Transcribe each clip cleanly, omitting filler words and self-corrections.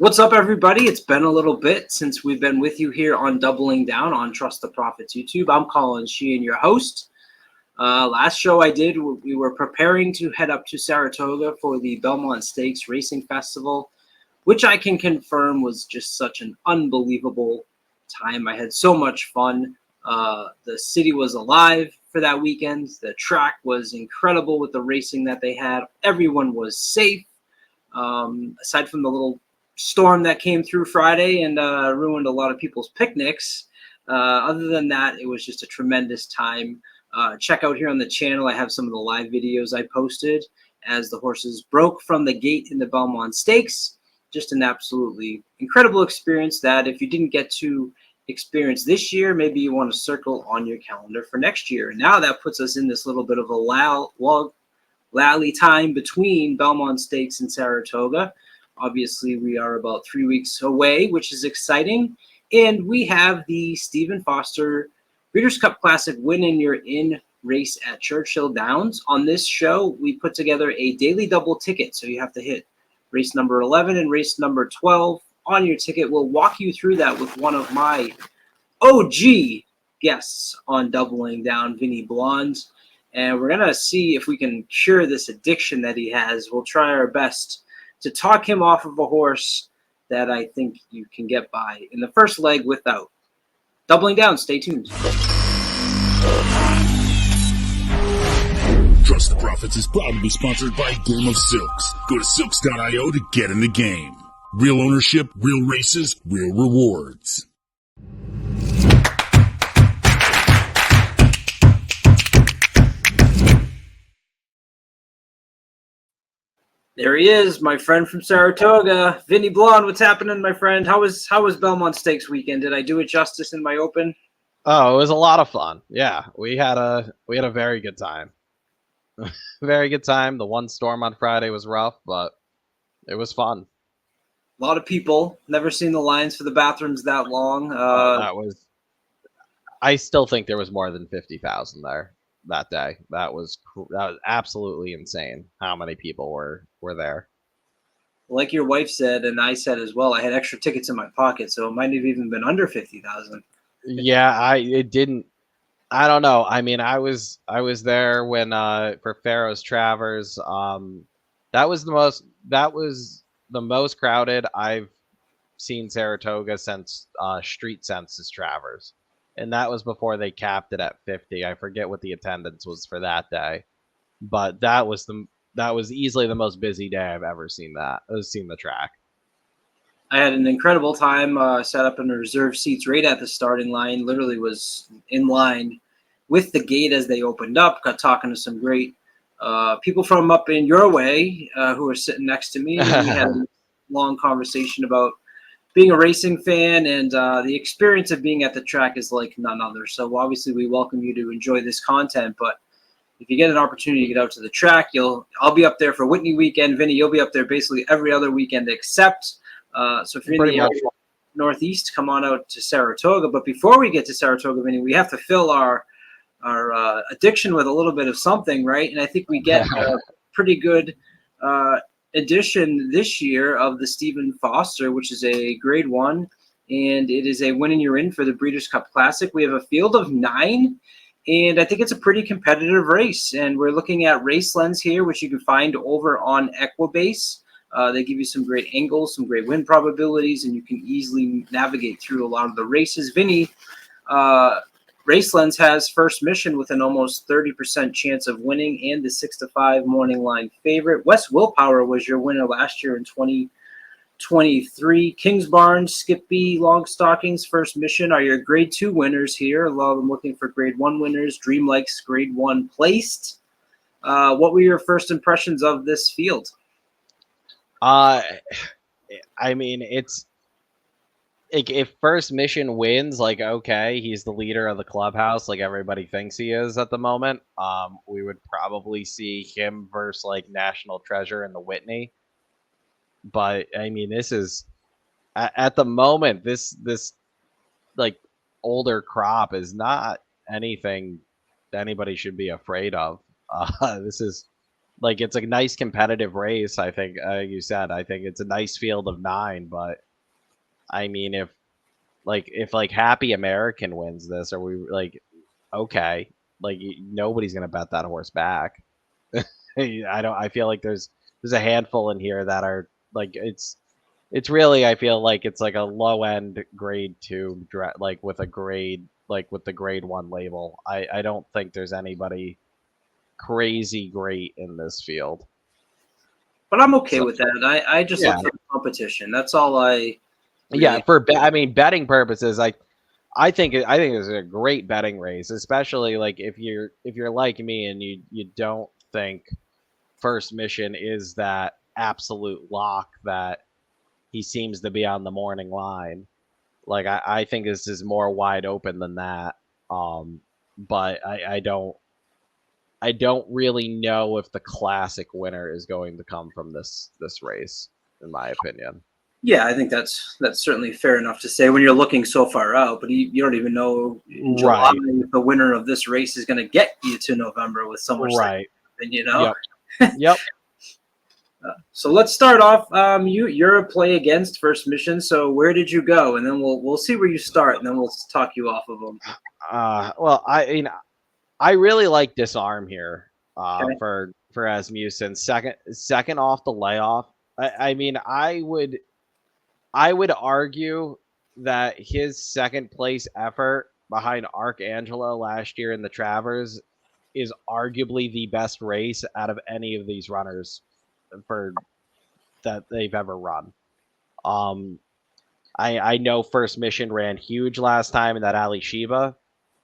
What's up, everybody? It's been a little bit since we've been with you here on Doubling Down on Trust the Profits YouTube. I'm Colin Sheehan, your host. Last show I did, we were preparing to head up to Saratoga for the Belmont Stakes Racing Festival, which I can confirm was just such an unbelievable time. I had so much fun. The city was alive for that weekend. The track was incredible with the racing that they had. Everyone was safe, aside from the little storm that came through Friday and ruined a lot of people's picnics. Other than that, it was just a tremendous time. Check out here on the channel. I have some of the live videos I posted as the horses broke from the gate in the Belmont Stakes. Just an absolutely incredible experience that if you didn't get to experience this year, maybe you want to circle on your calendar for next year. And now that puts us in this little bit of a lally time between Belmont Stakes and Saratoga. Obviously, we are about 3 weeks away, which is exciting. And we have the Stephen Foster Breeders' Cup Classic Win and You're In race at Churchill Downs. On this show, we put together a daily double ticket. So you have to hit race number 11 and race number 12 on your ticket. We'll walk you through that with one of my OG guests on Doubling Down, Vinny Blond. And we're going to see if we can cure this addiction that he has. We'll try our best to talk him off of a horse that I think you can get by in the first leg without. Doubling Down, stay tuned. Trust the Profits is proud to be sponsored by Game of Silks. Go to silks.io to get in the game. Real ownership, real races, real rewards. There he is, my friend from Saratoga, Vinny Blond. What's happening, my friend? How was Belmont Stakes weekend? Did I do it justice in my open? Oh, it was a lot of fun. Yeah, we had a very good time. Very good time. The one storm on Friday was rough, but it was fun. A lot of people. Never seen the lines for the bathrooms that long. I still think there was more than 50,000 there that day. That was absolutely insane how many people were there. Like your wife said, and I said as well, I had extra tickets in my pocket, so it might have even been under 50,000. Yeah, I don't know. I mean, I was there when for Pharaoh's Travers. That was the most crowded I've seen Saratoga since Street Census Travers. And that was before they capped it at 50. I forget what the attendance was for that day, but that was easily the most busy day I've ever seen the track. I had an incredible time. Sat up in the reserve seats right at the starting line. Literally was in line with the gate as they opened up. Got talking to some great people from up in your way who were sitting next to me. And we had a long conversation about being a racing fan and the experience of being at the track is like none other. So obviously we welcome you to enjoy this content, but if you get an opportunity to get out to the track, I'll be up there for Whitney weekend. Vinny, you'll be up there basically every other weekend except. So if you're in the Northeast, come on out to Saratoga. But before we get to Saratoga, Vinny, we have to fill our addiction with a little bit of something, right? And I think we get a pretty good edition this year of the Stephen Foster, which is a Grade 1, and it is a win and you're in for the Breeders' Cup Classic. We have a field of 9, and I think it's a pretty competitive race. And we're looking at RaceLens here, which you can find over on Equibase. They give you some great angles, some great win probabilities, and you can easily navigate through a lot of the races. Vinny, RaceLens has first mission with an almost 30% chance of winning and the 6-5 morning line favorite. West Willpower was your winner last year in 2023. Kings Barnes, Skippy, Longstockings, first mission are your Grade 2 winners here. A lot of them looking for Grade 1 winners. Dreamlike's Grade 1 placed. What were your first impressions of this field? I mean, it's like if first mission wins, like, okay, he's the leader of the clubhouse, like everybody thinks he is at the moment. We would probably see him versus like National Treasure in the Whitney. But I mean, this is at the moment, this like older crop is not anything anybody should be afraid of. This is like it's a nice competitive race. I think you said. I think it's a nice field of 9. But I mean, if Happy American wins this, are we like okay? Like nobody's gonna bet that horse back. I don't. I feel like there's a handful in here that are like it's really, I feel like it's like a low end grade 2 like with a grade like with the grade 1 label. I don't think there's anybody crazy great in this field. But I'm okay So with that. I just yeah, look for competition. That's all I yeah. really. I mean, betting purposes, I think it's a great betting race, especially like if you're like me and you don't think First Mission is that absolute lock that he seems to be on the morning line. Like I think this is more wide open than that. But I don't really know if the classic winner is going to come from this race, in my opinion. Yeah, I think that's certainly fair enough to say when you're looking so far out. But you don't even know in July Right. if the winner of this race is going to get you to November with so much Right. time, you know. Yep. Yep. So let's start off. You're a play against First Mission. So where did you go? And then we'll see where you start, and then we'll talk you off of them. Well, I really like Disarm here. Okay. For Asmussen, second off the layoff. I mean, I would argue that his second place effort behind Arcangelo last year in the Travers is arguably the best race out of any of these runners for that they've ever run. Um, I know First Mission ran huge last time in that Ali Shiba.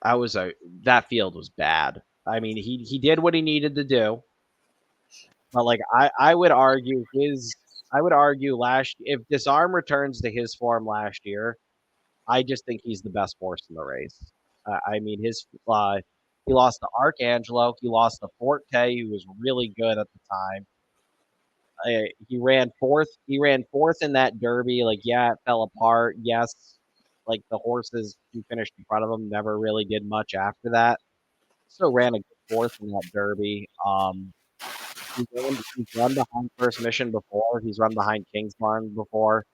That field was bad. I mean, he did what he needed to do, but like I would argue last if Disarm returns to his form last year, I just think he's the best horse in the race. I mean, he lost to Arcangelo, he lost to Forte, who was really good at the time. He ran fourth. He ran fourth in that Derby. Like, yeah, it fell apart. Yes, like the horses who finished in front of him never really did much after that. Still ran a good fourth in that Derby. He's run behind First Mission before. He's run behind Kingsbarn before.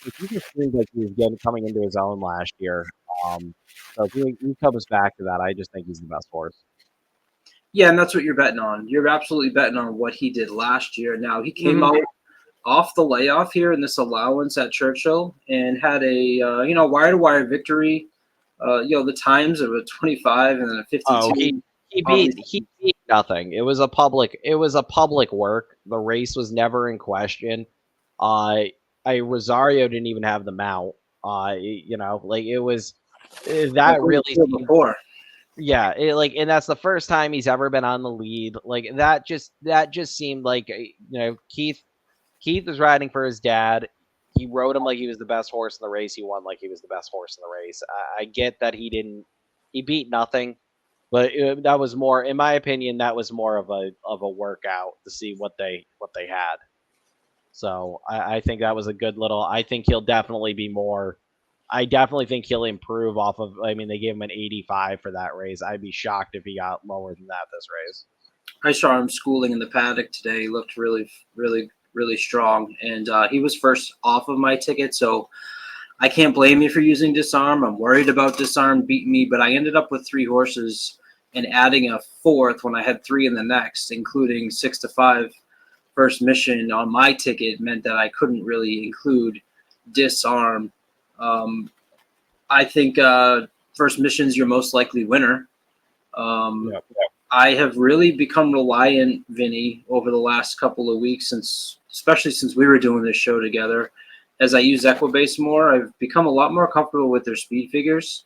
He just seemed like he was coming into his own last year. So if he comes back to that, I just think he's the best horse. Yeah, and that's what you're betting on. You're absolutely betting on what he did last year. Now he came out off the layoff here in this allowance at Churchill and had a wire-to-wire victory. The times of a 25 and then a 52. Oh, he beat nothing. It was a public work. The race was never in question. Rosario didn't even have the mount. Like it was that really seemed, before. yeah, and that's the first time he's ever been on the lead. Like that just seemed like Keith was riding for his dad. He rode him like he was the best horse in the race. He won like he was the best horse in the race. I get that he beat nothing, but that was more, in my opinion, that was more of a workout to see what they had. So I think that was a good little. I think he'll definitely be more. I definitely think he'll improve off of. I mean, they gave him an 85 for that race. I'd be shocked if he got lower than that this race. I saw him schooling in the paddock today. He looked really, really, really strong, and he was first off of my ticket. So I can't blame you for using Disarm. I'm worried about Disarm beating me, but I ended up with 3 horses and adding a 4th when I had 3 in the next, including 6-5. First Mission on my ticket meant that I couldn't really include Disarm. I think First Mission's your most likely winner. I have really become reliant, Vinny, over the last couple of weeks, especially since we were doing this show together. As I use Equibase more, I've become a lot more comfortable with their speed figures.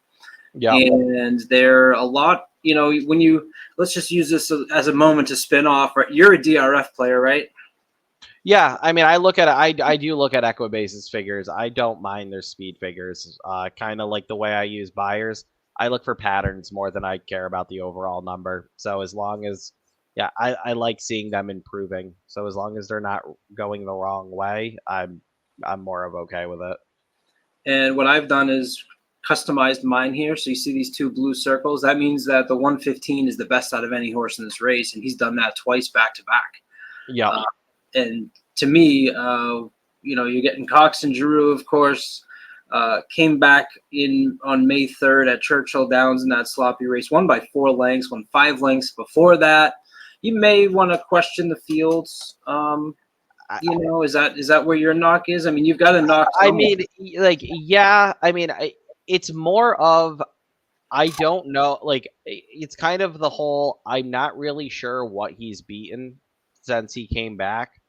Yeah. And they're a lot, let's just use this as a moment to spin off. Right? You're a DRF player, right? Yeah, I mean, I do look at Equibase's figures. I don't mind their speed figures. Kind of like the way I use buyers. I look for patterns more than I care about the overall number. So as long as, I like seeing them improving. So as long as they're not going the wrong way, I'm more of okay with it. And what I've done is customized mine here. So you see these two blue circles. That means that the 115 is the best out of any horse in this race, and he's done that twice back to back. Yeah. And to me, you're getting Cox and Giroux, of course. Came back in on May 3rd at Churchill Downs in that sloppy race, won by 4 lengths, won 5 lengths before that. You may want to question the fields. Is that where your knock is? I mean, you've got a knock. It's more of, I don't know. Like, it's kind of the whole, I'm not really sure what he's beaten since he came back.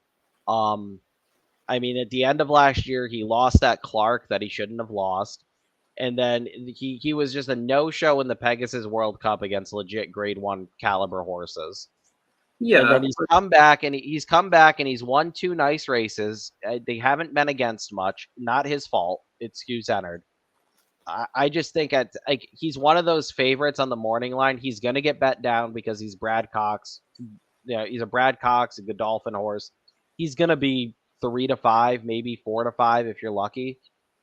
At the end of last year, he lost that Clark that he shouldn't have lost. And then he was just a no-show in the Pegasus World Cup against legit grade 1 caliber horses. Yeah. And then he's come back and he's won 2 nice races. They haven't been against much. Not his fault. It's Hughes-centered. I just think he's one of those favorites on the morning line. He's going to get bet down because he's Brad Cox. Yeah, he's a Brad Cox, a Godolphin horse. He's going to be 3 to 5, maybe 4 to 5 if you're lucky.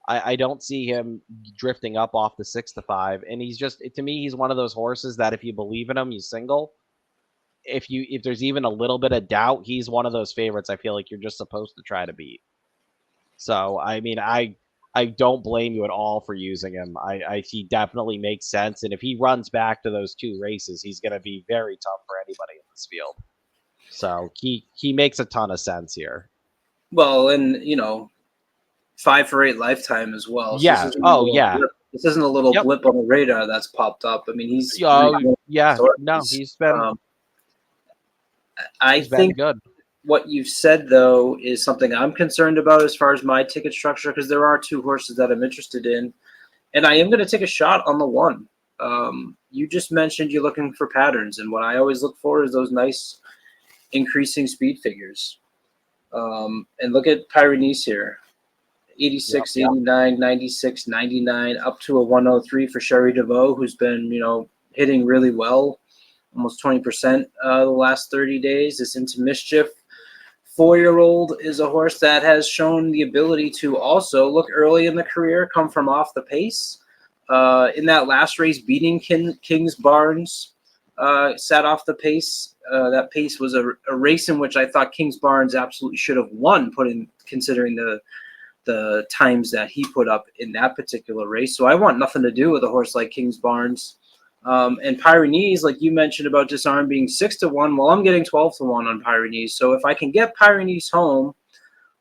I don't see him drifting up off the 6 to 5. And to me, he's one of those horses that if you believe in him, you single. If there's even a little bit of doubt, he's one of those favorites I feel like you're just supposed to try to beat. So, I don't blame you at all for using him. He definitely makes sense. And if he runs back to those 2 races, he's going to be very tough for anybody in this field. So he makes a ton of sense here. Well, and 5 for 8 lifetime as well. So yeah. This isn't a little blip on the radar that's popped up. I mean, he's he's been. I think good. What you've said, though, is something I'm concerned about as far as my ticket structure, because there are 2 horses that I'm interested in, and I am going to take a shot on the 1. You just mentioned you're looking for patterns, and what I always look for is those nice increasing speed figures. And look at Pyrenees here. 86, 89, 96, 99, up to a 103 for Sherry DeVoe, who's been, hitting really well, almost 20% the last 30 days. This Into Mischief 4-year-old is a horse that has shown the ability to also look early in the career, come from off the pace. In that last race, beating Kings Barnes, sat off the pace. That pace was a race in which I thought Kings Barnes absolutely should have won, considering the times that he put up in that particular race. So I want nothing to do with a horse like Kings Barnes. And Pyrenees, like you mentioned about Disarm being 6 to 1, well, I'm getting 12 to 1 on Pyrenees. So if I can get Pyrenees home,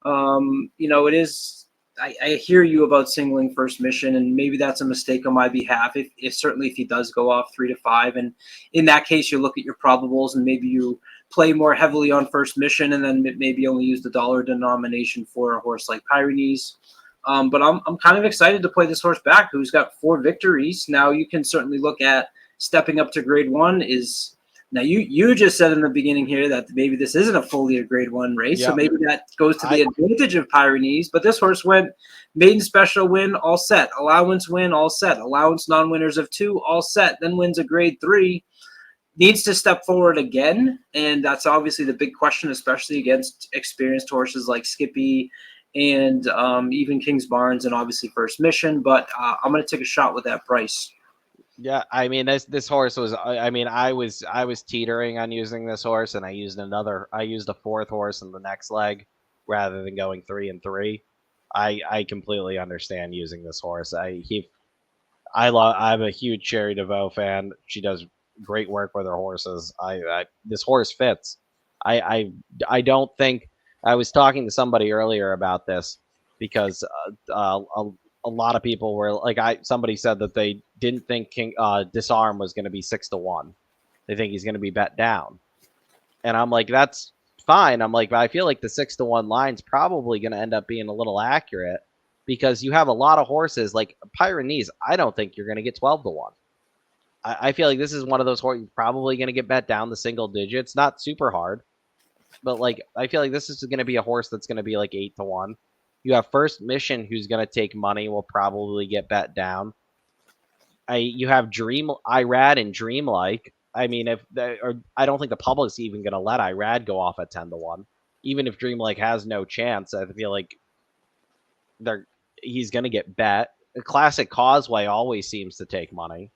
it is. I hear you about singling First Mission, and maybe that's a mistake on my behalf. If certainly if he does go off 3 to 5, and in that case, you look at your probables and maybe you play more heavily on First Mission, and then maybe only use the dollar denomination for a horse like Pyrenees. But I'm kind of excited to play this horse back, who's got 4 victories. Now you can certainly look at stepping up to grade 1 is. Now you just said in the beginning here that maybe this isn't a fully a grade 1 race, so maybe that goes to the advantage of Pyrenees. But this horse went maiden special win, all set. Allowance win, all set. Allowance non-winners of 2, all set. Then wins a grade 3. Needs to step forward again, and that's obviously the big question, especially against experienced horses like Skippy and even Kings Barnes and obviously First Mission. But I'm going to take a shot with that price. Yeah, this horse was. I was teetering on using this horse, and I used a 4th horse in the next leg rather than going 3 and 3. I completely understand using this horse. I'm a huge Sherry DeVoe fan. She does great work with her horses. This horse fits. I don't think. I was talking to somebody earlier about this because a lot of people were like, somebody said that they didn't think Disarm was going to be 6 to 1. They think he's going to be bet down. And I'm like, that's fine. I'm like, but I feel like the 6 to 1 line's probably going to end up being a little accurate because you have a lot of horses like Pyrenees. I don't think you're going to get 12 to 1. I feel like this is one of those horses you're probably going to get bet down the single digits. Not super hard, but like, I feel like this is going to be a horse that's going to be like 8 to 1. You have First Mission, who's going to take money, will probably get bet down. You have Irad and Dreamlike. I don't think the public's even going to let Irad go off at 10 to 1. Even if Dreamlike has no chance, I feel like he's going to get bet. Classic Causeway always seems to take money.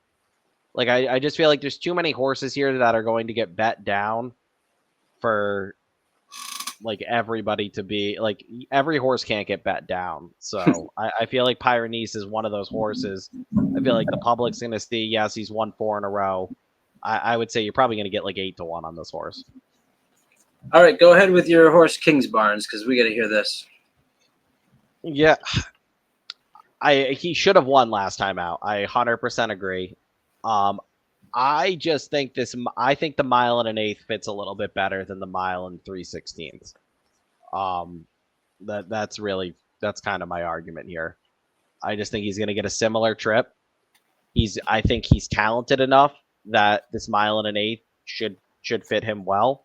Like I just feel like there's too many horses here that are going to get bet down for like everybody to be like every horse can't get bet down. So I feel like Pyrenees is one of those horses. I feel like the public's gonna see, yes, he's won 4 in a row. I would say you're probably gonna get like 8-1 on this horse. All right, go ahead with your horse Kings Barnes because we got to hear this. Yeah, he should have won last time out. I 100% agree. I just think I think the 1 1/8 fits a little bit better than the 1 3/16. That's kind of my argument here. I just think he's going to get a similar trip. I think he's talented enough that this 1 1/8 should fit him well.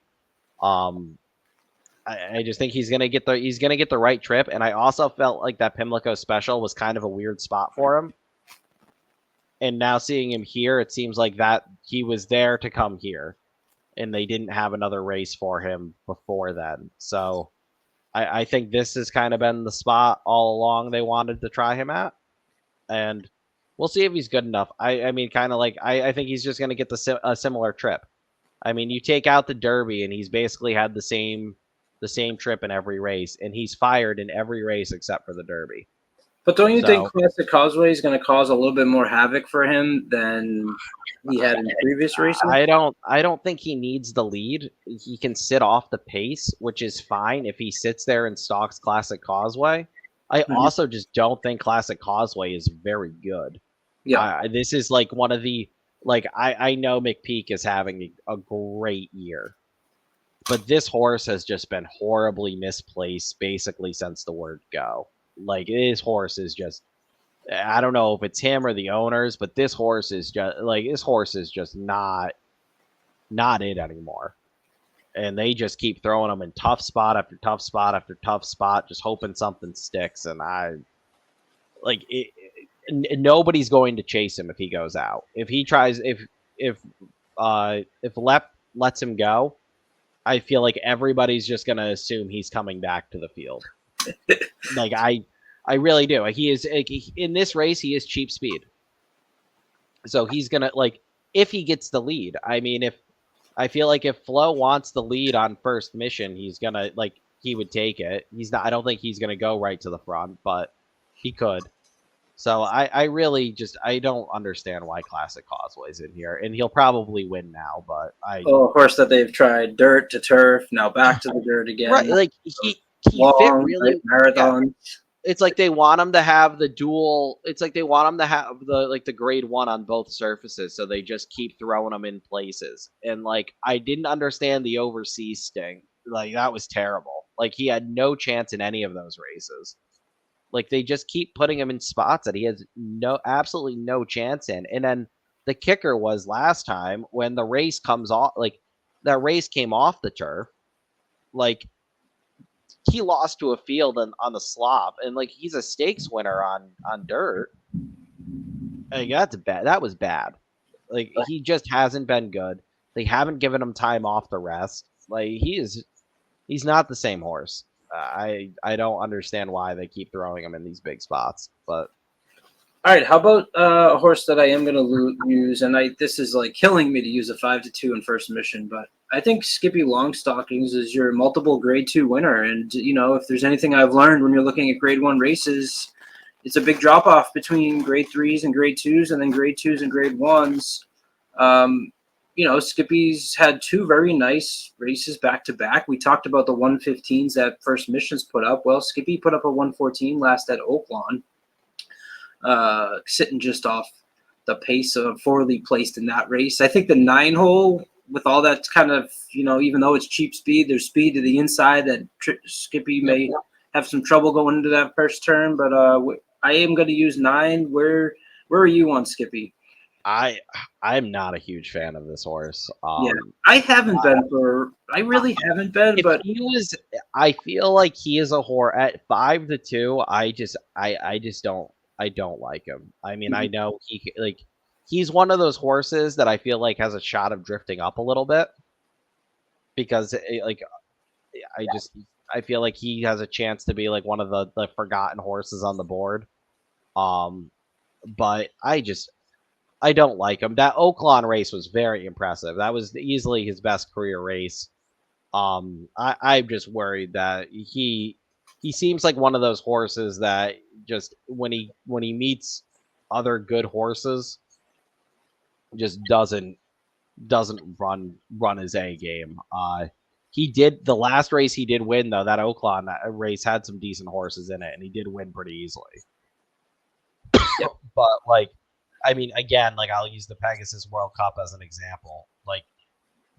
I just think he's gonna get the right trip, and I also felt like that Pimlico Special was kind of a weird spot for him. And now seeing him here, it seems like that he was there to come here, and they didn't have another race for him before then. So I think this has kind of been the spot all along they wanted to try him at, and we'll see if he's good enough. I mean, kind of like I think he's just gonna get a similar trip. I mean, you take out the Derby, and he's basically had the same trip in every race, and he's fired in every race except for the Derby. But don't you think Classic Causeway is going to cause a little bit more havoc for him than he had in previous races? I don't think he needs the lead. He can sit off the pace, which is fine if he sits there and stalks Classic Causeway. I also just don't think Classic Causeway is very good. Yeah, this is like one of the I know McPeak is having a great year, but this horse has just been horribly misplaced basically since the word go. Like, his horse is just, I don't know if it's him or the owners, but this horse is just not it anymore. And they just keep throwing him in tough spot after tough spot after tough spot, just hoping something sticks. And nobody's going to chase him if he goes out. If he tries, if Lep lets him go, I feel like everybody's just going to assume he's coming back to the field. Like, I really do. He is in this race. He is cheap speed, so he's gonna if he gets the lead. I mean, I feel like if Flo wants the lead on first mission, he's gonna he would take it. He's not. I don't think he's gonna go right to the front, but he could. So I really just I don't understand why Classic Causeway's in here, and he'll probably win now. But a horse that they've tried dirt to turf, now back to the dirt again. Right, like he long, fit really marathon. Yeah. It's like they want him to have the dual. It's like they want him to have the grade 1 on both surfaces, so they just keep throwing him in places. And I didn't understand the overseas sting. That was terrible. He had no chance in any of those races. They just keep putting him in spots that he has absolutely no chance in. And then the kicker was last time when the race comes off, that race came off the turf, he lost to a field on the slop, and he's a stakes winner on dirt. That's bad. That was bad. He just hasn't been good. They haven't given him time off the rest. He's not the same horse. I don't understand why they keep throwing him in these big spots. But all right, how about a horse that I am going to use, and this is killing me to use a 5-2 in first mission, but I think Skippy Longstockings is your multiple grade 2 winner. And, if there's anything I've learned when you're looking at grade 1 races, it's a big drop off between grade 3s and grade 2s and then grade 2s and grade 1s. Skippy's had 2 very nice races back to back. We talked about the 115s that First Missions put up. Well, Skippy put up a 114 last at Oaklawn, sitting just off the pace of Forley placed in that race. I think the 9-hole, with all that kind of, even though it's cheap speed, there's speed to the inside that Skippy may have some trouble going into that first turn. But I am going to use 9. Where are you on Skippy? I'm not a huge fan of this horse. I haven't been I really haven't been. But I feel like he is a horse at 5-2. I don't like him. I mean, I know he's one of those horses that I feel like has a shot of drifting up a little bit because I feel like he has a chance to be one of the forgotten horses on the board. but I don't like him. That Oaklawn race was very impressive. That was easily his best career race. I'm just worried that he seems like one of those horses that just when he meets other good horses, just doesn't run his A game. He did the last race he did win though. That Oaklawn race had some decent horses in it, and he did win pretty easily. Yep. But like, I mean, again, like I'll use the Pegasus World Cup as an example. Like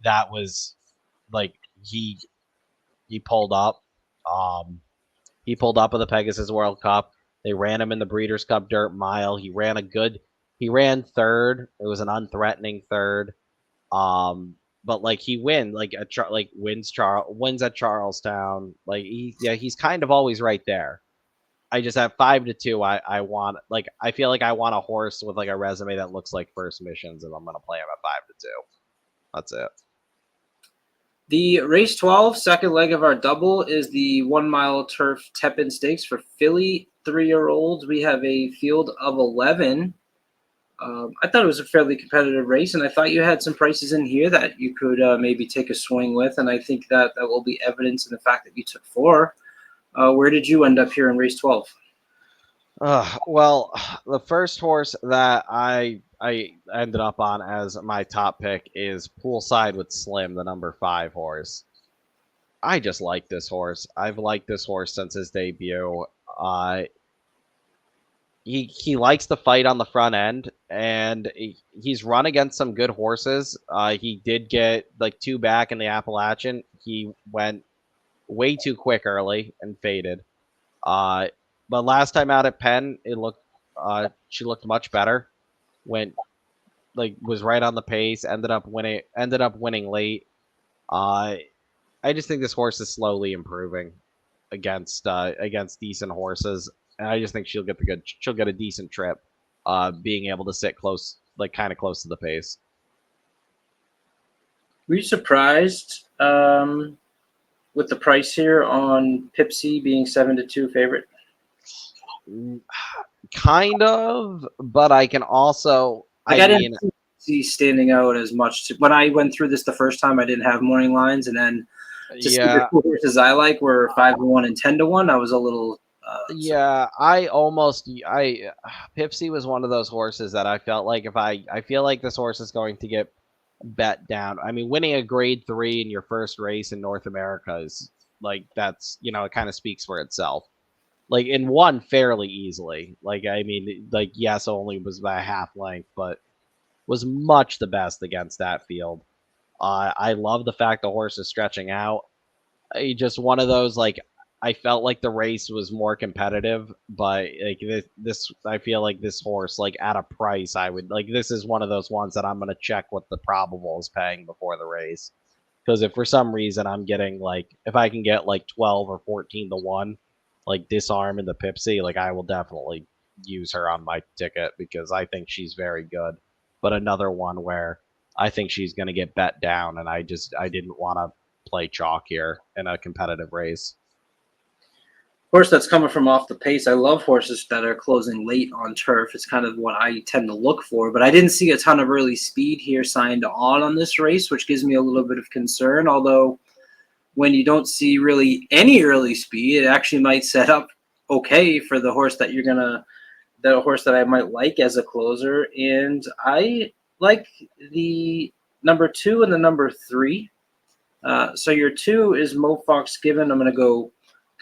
that was like he pulled up. He pulled up at the Pegasus World Cup. They ran him in the Breeders' Cup Dirt Mile. He ran third. It was an unthreatening third. But like he wins at Charlestown. Like he's kind of always right there. I just have 5-2. I feel like I want a horse with like a resume that looks like First Missions, and I'm gonna play him at 5-2. That's it. The race 12, second leg of our double, is the 1 mile turf Tepin Stakes for filly 3-year-olds. We have a field of 11. I thought it was a fairly competitive race, and I thought you had some prices in here that you could maybe take a swing with, and I think that will be evidence in the fact that you took 4. Where did you end up here in race 12? Well, the first horse that I ended up on as my top pick is Poolside with Slim, the number 5 horse. I just like this horse. I've liked this horse since his debut. He likes to fight on the front end, and he's run against some good horses. He did get like 2 back in the Appalachian. He went way too quick early and faded. But last time out at Penn, she looked much better. Was right on the pace. Ended up winning late. I just think this horse is slowly improving against decent horses, and I just think she'll get a decent trip. Being able to sit close, like kind of close to the pace. Were you surprised with the price here on Pipsy being 7-2 favorite? Kind of, but I can also. I didn't see standing out as much. When I went through this the first time, I didn't have morning lines, and then see the horses I like were 5-1 and 10-1. I was a little. Pipsy was one of those horses that I felt like I feel like this horse is going to get bet down. I mean, winning a grade 3 in your first race in North America is like that's it kind of speaks for itself. Like and won fairly easily. Like I mean, like yes, only was by a half length, but was much the best against that field. I love the fact the horse is stretching out. Just one of those like I felt like the race was more competitive, but like this I feel like this horse like at a price I would like this is one of those ones that I'm gonna check what the probable is paying before the race. Because if for some reason I'm getting like if I can get like 12 or 14-1. Like Disarm in the Pipsy, like I will definitely use her on my ticket because I think she's very good. But another one where I think she's going to get bet down, and I didn't want to play chalk here in a competitive race. Horse that's coming from off the pace. I love horses that are closing late on turf. It's kind of what I tend to look for. But I didn't see a ton of early speed here signed on this race, which gives me a little bit of concern. Although when you don't see really any early speed, it actually might set up okay for the horse that the horse that I might like as a closer. And I like the number 2 and the number 3. So your 2 is Mo Fox Given. I'm going to go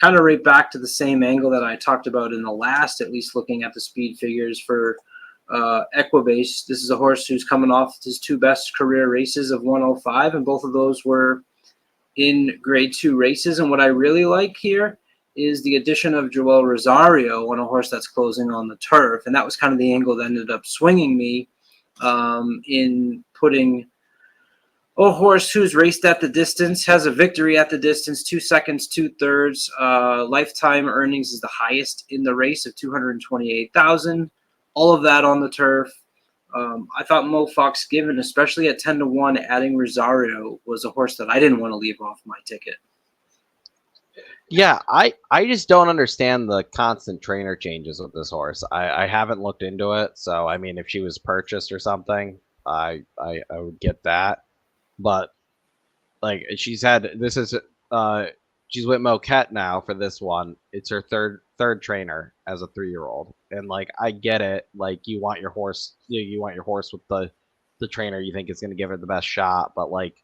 kind of right back to the same angle that I talked about in the last, at least looking at the speed figures for Equibase. This is a horse who's coming off his 2 best career races of 105, and both of those were in grade 2 races. And what I really like here is the addition of Joel Rosario on a horse that's closing on the turf. And that was kind of the angle that ended up swinging me in putting a horse who's raced at the distance, has a victory at the distance, 2 seconds, 2/3. Lifetime earnings is the highest in the race of $228,000. All of that on the turf. I thought Mo Fox Given, especially at 10-1, adding Rosario was a horse that I didn't want to leave off my ticket. Yeah, I just don't understand the constant trainer changes with this horse. I haven't looked into it, so I mean, if she was purchased or something, I would get that. But like uh she's with Moquette now for this one. It's her third trainer as a 3-year-old, and like I get it. Like you want your horse with the trainer you think is going to give her the best shot, but like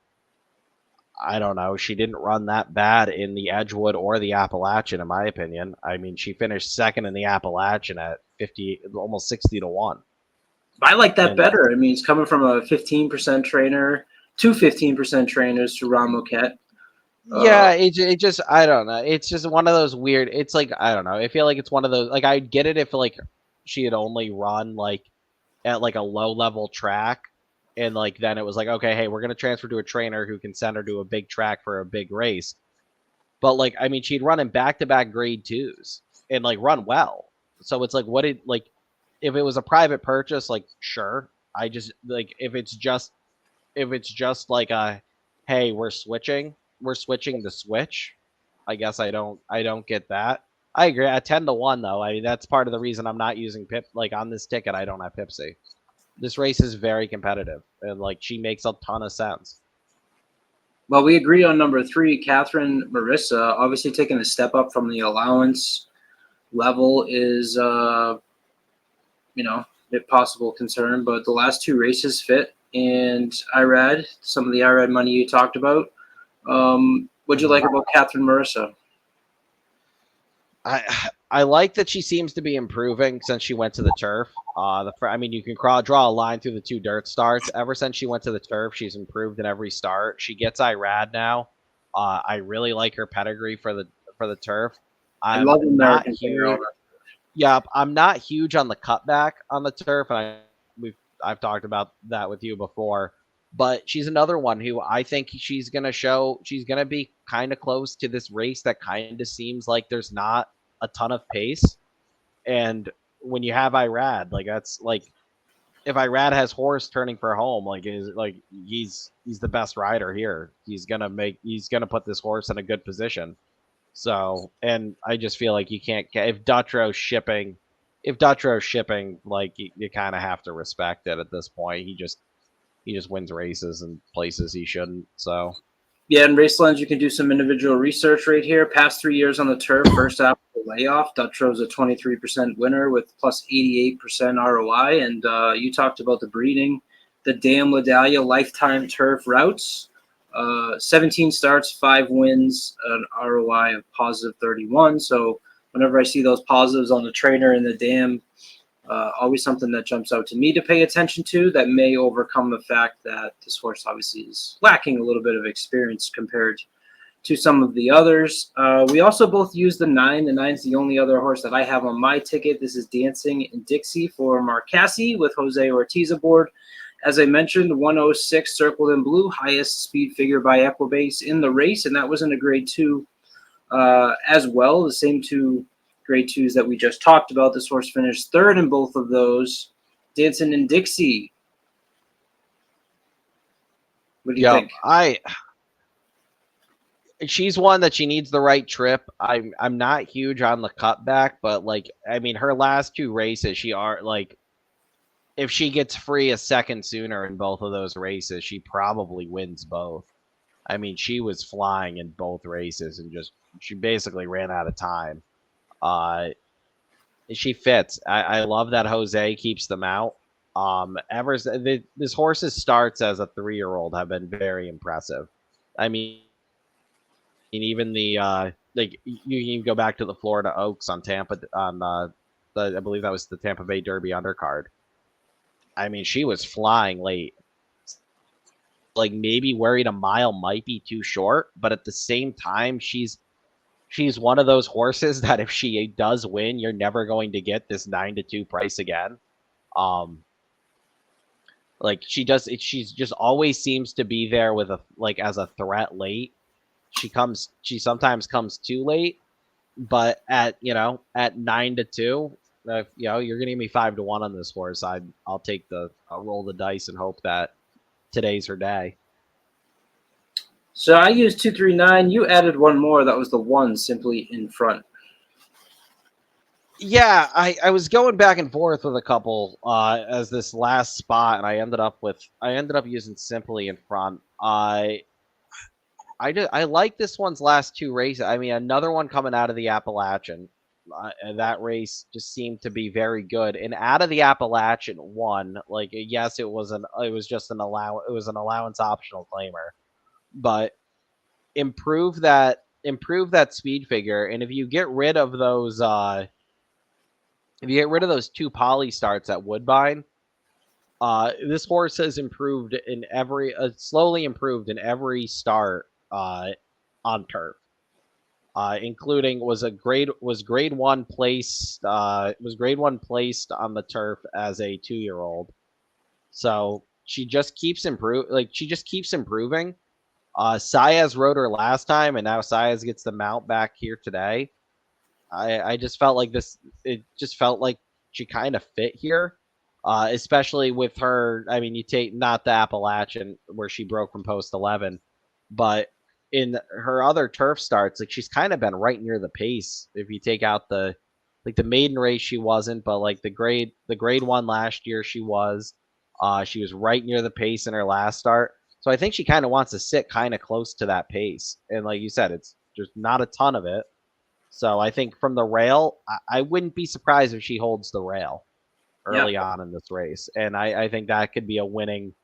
I don't know. She didn't run that bad in the Edgewood or the Appalachian, in my opinion. I mean, she finished second in the Appalachian at 50, almost 60-1. I like that And better. I mean, it's coming from a 15% trainer, 15% trainers to Ron Moquette. yeah, it just I don't know. It's just one of those weird. It's like I don't know. I feel like it's one of those. Like I'd get it if like she had only run like at like a low level track, and like then it was like okay, hey, we're gonna transfer to a trainer who can send her to a big track for a big race. But like, I mean, she'd run in back-to-back grade twos and like run well. So it's like, what did like, if it was a private purchase, like sure. I just like if it's just like a, hey, we're switching the switch. I guess I don't get that. I agree. At 10-1 though, I mean that's part of the reason I'm not using Pip. Like on this ticket, I don't have Pipsy. This race is very competitive, and like she makes a ton of sense. Well, we agree on number 3, Catherine Marissa. Obviously, taking a step up from the allowance level is, a bit possible concern. But the last 2 races fit, and IRAD, some of the IRAD money you talked about. What'd you like about Catherine Marissa? I like that she seems to be improving since she went to the turf. I mean, you can draw a line through the 2 dirt starts. Ever since she went to the turf, she's improved in every start. She gets IRAD now. I really like her pedigree for the turf. I I'm love not American huge. Pharoah. Yeah, I'm not huge on the cutback on the turf, and I've talked about that with you before. But she's another one who I think she's gonna be kind of close to this race that kind of seems like there's not a ton of pace. And when you have Irad, like that's like if Irad has horse turning for home, he's the best rider here. He's gonna put this horse in a good position. So, and I just feel like you can't if Dutro's shipping, like you kind of have to respect it at this point. He just wins races and places he shouldn't. So, Yeah, in RaceLens, you can do some individual research right here. Past 3 years on the turf, first after the layoff, Dutro's a 23% winner with plus 88% ROI. And you talked about the breeding, the Dam Ladalia lifetime turf routes. 17 starts, 5 wins, an ROI of positive 31. So whenever I see those positives on the trainer and the Dam, always something that jumps out to me to pay attention to that may overcome the fact that this horse obviously is lacking a little bit of experience compared to some of the others. We also both use the 9. The 9's the only other horse that I have on my ticket. This is Dancing in Dixie for Marcassi with Jose Ortiz aboard. As I mentioned, 106 circled in blue, highest speed figure by Equibase in the race, and that was in a grade 2 as well. The same 2 grade 2s that we just talked about. This horse finished 3rd in both of those. Dancing in Dixie. What do you think? She's one that she needs the right trip. I'm not huge on the cutback, but like I mean, her last 2 races, if she gets free a second sooner in both of those races, she probably wins both. I mean, she was flying in both races and she basically ran out of time. She fits. I love that Jose keeps them out. This horse's starts as a 3-year-old have been very impressive. I mean, even like you can go back to the Florida Oaks on Tampa on I believe that was the Tampa Bay Derby undercard. I mean, she was flying late. Like maybe worried a mile might be too short, but at the same time, she's one of those horses that if she does win, you're never going to get this 9-2 price again. Like she's just always seems to be there with as a threat late. She sometimes comes too late, but at 9-2, you're gonna give me 5-1 on this horse. I'll roll the dice and hope that today's her day. So I used 239. You added one more. That was the one simply in front. Yeah, I was going back and forth with a couple as this last spot, and I ended up using Simply in front. I like this one's last two races. I mean, another one coming out of the Appalachian. And that race just seemed to be very good. And out of the Appalachian one, like yes, it was an allowance optional claimer, but improve that speed figure. And if you get rid of those two poly starts at Woodbine, this horse has improved in slowly improved in every start on turf. Including was grade one placed on the turf as a 2-year-old. So she just keeps improving. Saez rode her last time, and now Saez gets the mount back here today. I just felt like this. It just felt like she kind of fit here, especially with her. I mean, you take not the Appalachian where she broke from post 11, but in her other turf starts, like she's kind of been right near the pace. If you take out the maiden race, she wasn't, but like the grade one last year, she was. She was right near the pace in her last start. So I think she kind of wants to sit kind of close to that pace. And like you said, it's just not a ton of it. So I think from the rail, I wouldn't be surprised if she holds the rail early on in this race. And I think that could be a winning.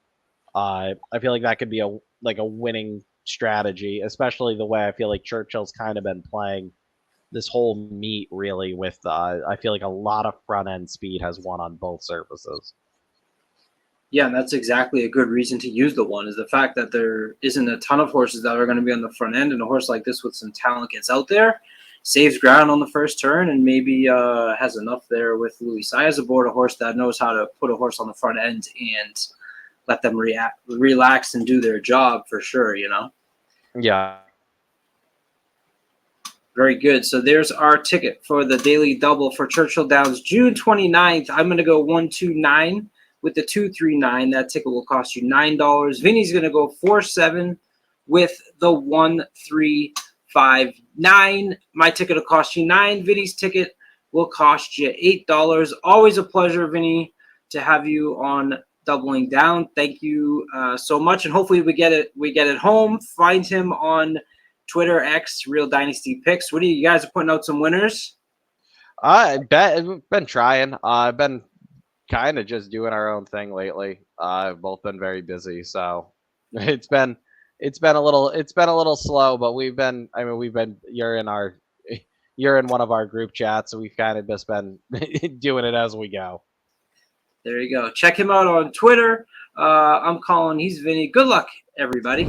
I feel like that could be a winning strategy, especially the way I feel like Churchill's kind of been playing this whole meet really with. I feel like a lot of front end speed has won on both surfaces. Yeah, and that's exactly a good reason to use the one, is the fact that there isn't a ton of horses that are going to be on the front end, and a horse like this with some talent gets out there, saves ground on the first turn, and maybe has enough there with Louis Saez aboard, a horse that knows how to put a horse on the front end and let them relax and do their job for sure, you know? Yeah. Very good. So there's our ticket for the daily double for Churchill Downs, June 29th. I'm going to go 129 with the 239. That ticket will cost you $9. Vinny's going to go 47 with the 1359. My ticket will cost you $9. Vinny's ticket will cost you $8. Always a pleasure, Vinny, to have you on Doubling Down. Thank you so much, and hopefully we get it home. Find him on Twitter, X, Real Dynasty Picks. What are you guys are putting out some winners? I've been trying. I've been kind of just doing our own thing lately. I've both been very busy, so it's been a little slow. But you're in one of our group chats, so we've kind of just been doing it as we go. There you go. Check him out on Twitter. I'm Colin. He's Vinny. Good luck, everybody.